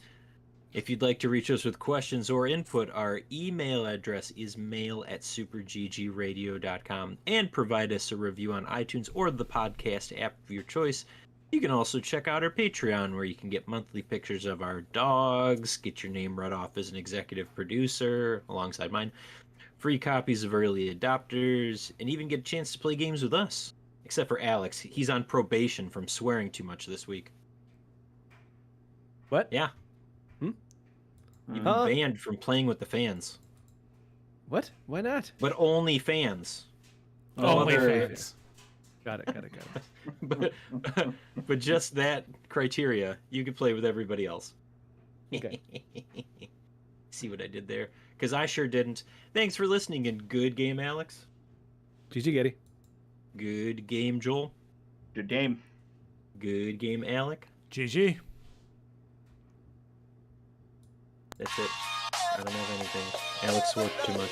If you'd like to reach us with questions or input, our email address is mail@superggradio.com, and provide us a review on iTunes or the podcast app of your choice. You can also check out our Patreon, where you can get monthly pictures of our dogs, get your name read off as an executive producer alongside mine, free copies of Early Adopters, and even get a chance to play games with us. Except for Alex. He's on probation from swearing too much this week. What? Yeah. You've been Huh? banned from playing with the fans. What? Why not? But only fans. Oh, Only other- fans. Got it. but, but just that criteria, you can play with everybody else. Okay. See what I did there? Because I sure didn't. Thanks for listening, and good game, Alex. GG, Getty. Good game, Joel. Good game. Good game, Alec. GG. That's it. I don't have anything. Alex worked too much.